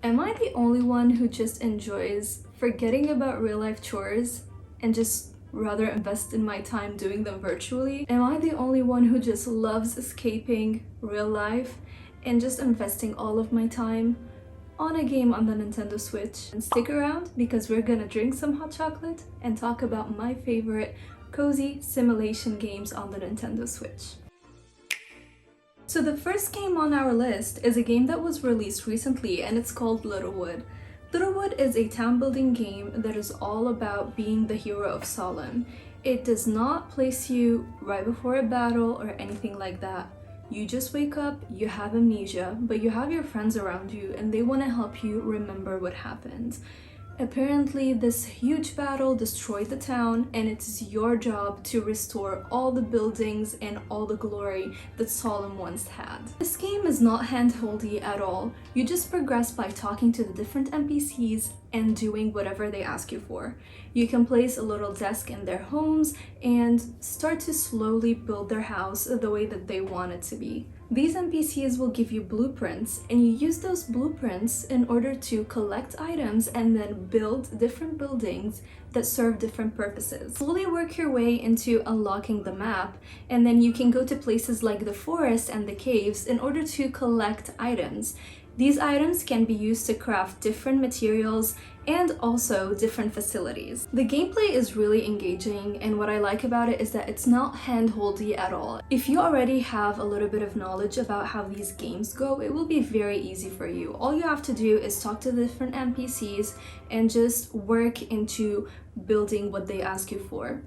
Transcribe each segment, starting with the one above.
Am I the only one who just enjoys forgetting about real life chores and just rather invest in my time doing them virtually? Am I the only one who just loves escaping real life and just investing all of my time on a game on the Nintendo Switch? And stick around because we're gonna drink some hot chocolate and talk about my favorite cozy simulation games on the Nintendo Switch. So the first game on our list is a game that was released recently and it's called Littlewood. Littlewood is a town building game that is all about being the hero of Solemn. It does not place you right before a battle or anything like that. You just wake up, you have amnesia, but you have your friends around you and they want to help you remember what happened. Apparently, this huge battle destroyed the town, and it's your job to restore all the buildings and all the glory that Solemn once had. This game is not handholdy at all. You just progress by talking to the different NPCs and doing whatever they ask you for. You can place a little desk in their homes and start to slowly build their house the way that they want it to be. These NPCs will give you blueprints, and you use those blueprints in order to collect items and then build different buildings that serve different purposes. Slowly work your way into unlocking the map, and then you can go to places like the forest and the caves in order to collect items. These items can be used to craft different materials and also different facilities. The gameplay is really engaging, and what I like about it is that it's not handholdy at all. If you already have a little bit of knowledge about how these games go, it will be very easy for you. All you have to do is talk to the different NPCs and just work into building what they ask you for.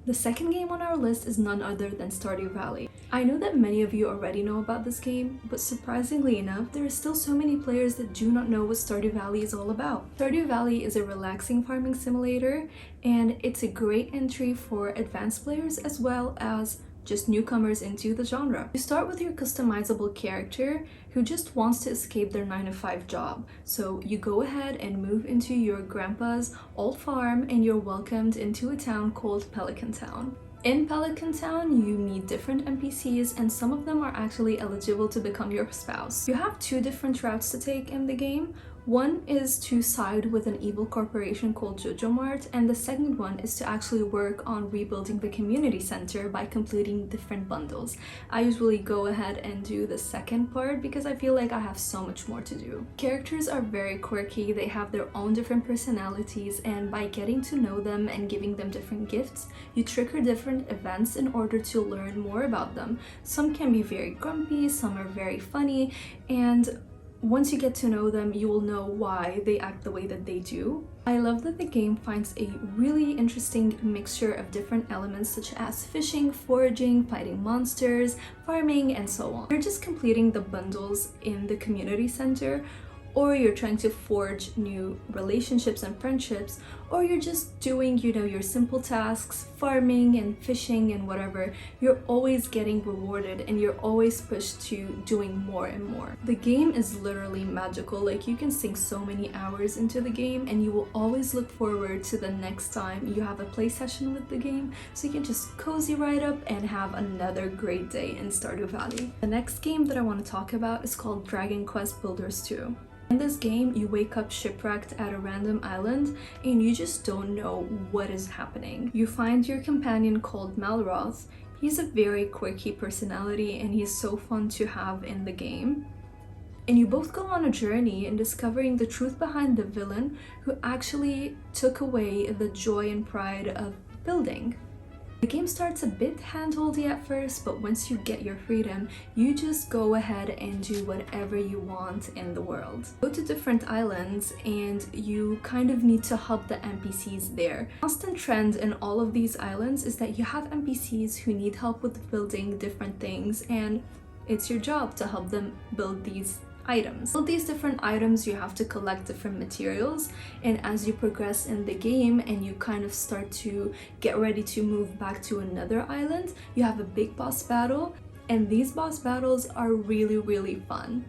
The second game on our list is none other than Stardew Valley. I know that many of you already know about this game, but surprisingly enough, there are still so many players that do not know what Stardew Valley is all about. Stardew Valley is a relaxing farming simulator, and it's a great entry for advanced players as well as just newcomers into the genre. You start with your customizable character who just wants to escape their 9-to-5 job. So you go ahead and move into your grandpa's old farm and you're welcomed into a town called Pelican Town. In Pelican Town, you meet different NPCs and some of them are actually eligible to become your spouse. You have two different routes to take in the game. One is to side with an evil corporation called Jojo Mart, and the second one is to actually work on rebuilding the community center by completing different bundles. I usually go ahead and do the second part because I feel like I have so much more to do. Characters are very quirky, they have their own different personalities, and by getting to know them and giving them different gifts, you trigger different events in order to learn more about them. Some can be very grumpy, some are very funny, and once you get to know them, you will know why they act the way that they do. I love that the game finds a really interesting mixture of different elements such as fishing, foraging, fighting monsters, farming, and so on. You're just completing the bundles in the community center, or you're trying to forge new relationships and friendships, or you're just doing, your simple tasks, farming and fishing and whatever. You're always getting rewarded and you're always pushed to doing more and more. The game is literally magical. Like, you can sink so many hours into the game and you will always look forward to the next time you have a play session with the game, so you can just cozy right up and have another great day in Stardew Valley. The next game that I want to talk about is called Dragon Quest Builders 2. In this game, you wake up shipwrecked at a random island and you just don't know what is happening. You find your companion called Malroth. He's a very quirky personality and he's so fun to have in the game. And you both go on a journey in discovering the truth behind the villain who actually took away the joy and pride of building. The game starts a bit handholdy at first, but once you get your freedom, you just go ahead and do whatever you want in the world. Go to different islands and you kind of need to help the NPCs there. Constant trend in all of these islands is that you have NPCs who need help with building different things, and it's your job to help them build these items. All these different items, you have to collect different materials, and as you progress in the game and you kind of start to get ready to move back to another island, you have a big boss battle, and these boss battles are really fun.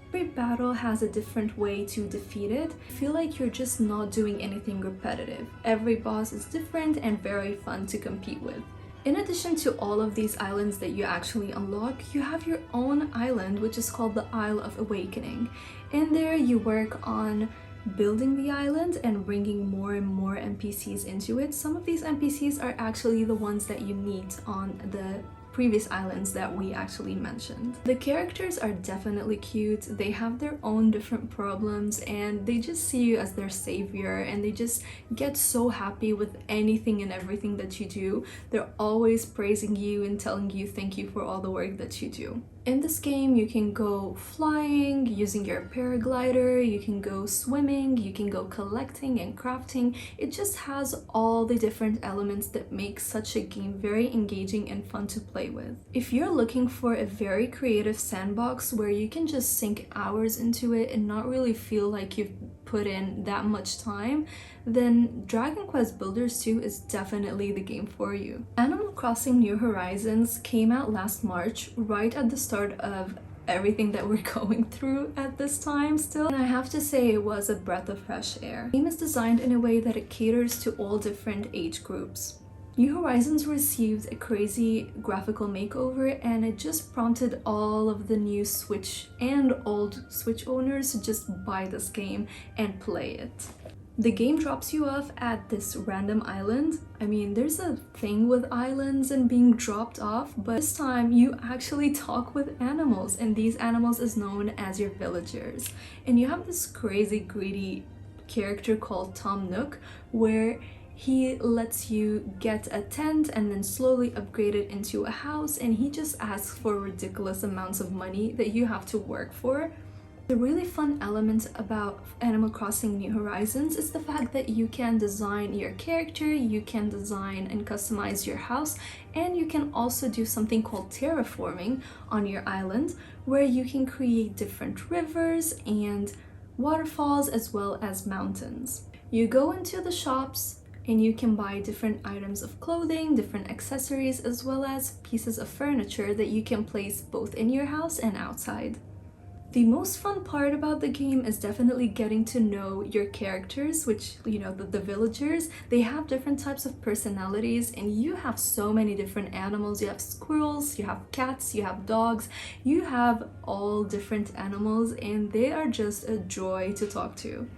Every battle has a different way to defeat it. I feel like you're just not doing anything repetitive. Every boss is different and very fun to compete with. In addition to all of these islands that you actually unlock, you have your own island, which is called the Isle of Awakening. In there, you work on building the island and bringing more and more NPCs into it. Some of these NPCs are actually the ones that you meet on the previous islands that we actually mentioned. The characters are definitely cute, they have their own different problems, and they just see you as their savior, and they just get so happy with anything and everything that you do. They're always praising you and telling you thank you for all the work that you do. In this game, you can go flying using your paraglider, you can go swimming, you can go collecting and crafting. It just has all the different elements that make such a game very engaging and fun to play with. If you're looking for a very creative sandbox where you can just sink hours into it and not really feel like you've put in that much time, then Dragon Quest Builders 2 is definitely the game for you. Animal Crossing New Horizons came out last March, right at the start of everything that we're going through at this time still, and I have to say it was a breath of fresh air. The game is designed in a way that it caters to all different age groups. New Horizons received a crazy graphical makeover, and it just prompted all of the new Switch and old Switch owners to just buy this game and play it. The game drops you off at this random island. I mean, there's a thing with islands and being dropped off, but this time you actually talk with animals, and these animals is known as your villagers. And you have this crazy greedy character called Tom Nook, where he lets you get a tent and then slowly upgrade it into a house, and he just asks for ridiculous amounts of money that you have to work for. The really fun element about Animal Crossing New Horizons is the fact that you can design your character, you can design and customize your house, and you can also do something called terraforming on your island, where you can create different rivers and waterfalls as well as mountains. You go into the shops and you can buy different items of clothing, different accessories, as well as pieces of furniture that you can place both in your house and outside. The most fun part about the game is definitely getting to know your characters, which, the villagers. They have different types of personalities, and you have so many different animals. You have squirrels, you have cats, you have dogs, you have all different animals, and they are just a joy to talk to.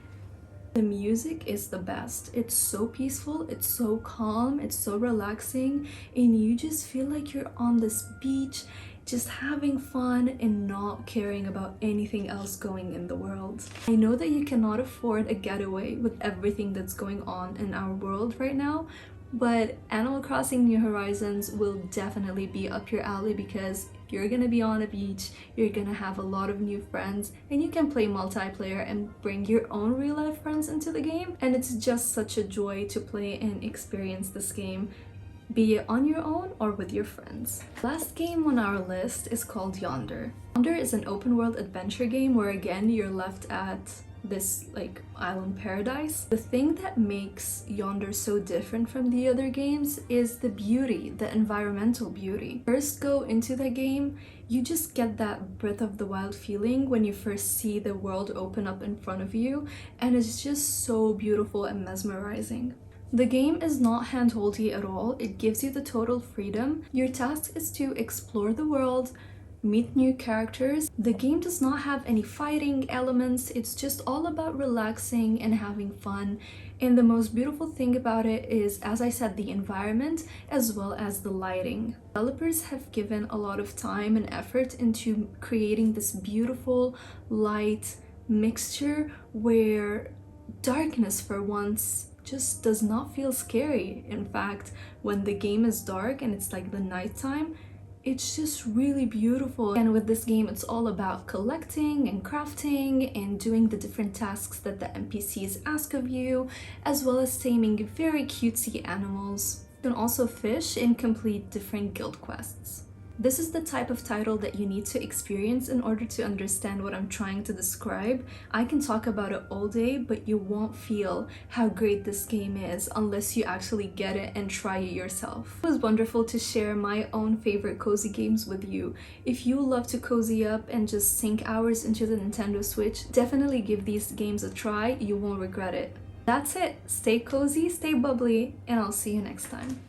The music is the best. It's so peaceful, it's so calm, it's so relaxing, and you just feel like you're on this beach, just having fun and not caring about anything else going in the world. I know that you cannot afford a getaway with everything that's going on in our world right now, but Animal Crossing New Horizons will definitely be up your alley, because if you're gonna be on a beach, you're gonna have a lot of new friends, and you can play multiplayer and bring your own real-life friends into the game, and it's just such a joy to play and experience this game, be it on your own or with your friends. Last game on our list is called Yonder. Yonder is an open world adventure game where again you're left at this island paradise. The thing that makes Yonder so different from the other games is the beauty, the environmental beauty. First go into the game, you just get that breath of the wild feeling when you first see the world open up in front of you, and it's just so beautiful and mesmerizing. The game is not hand-holdy at all, it gives you the total freedom. Your task is to explore the world, meet new characters. The game does not have any fighting elements, it's just all about relaxing and having fun. And the most beautiful thing about it is, as I said, the environment as well as the lighting. Developers have given a lot of time and effort into creating this beautiful light mixture where darkness for once just does not feel scary. In fact, when the game is dark and it's like the nighttime, it's just really beautiful. And with this game, it's all about collecting and crafting and doing the different tasks that the NPCs ask of you, as well as taming very cutesy animals. You can also fish and complete different guild quests. This is the type of title that you need to experience in order to understand what I'm trying to describe. I can talk about it all day, but you won't feel how great this game is unless you actually get it and try it yourself. It was wonderful to share my own favorite cozy games with you. If you love to cozy up and just sink hours into the Nintendo Switch, definitely give these games a try, you won't regret it. That's it. Stay cozy, stay bubbly, and I'll see you next time.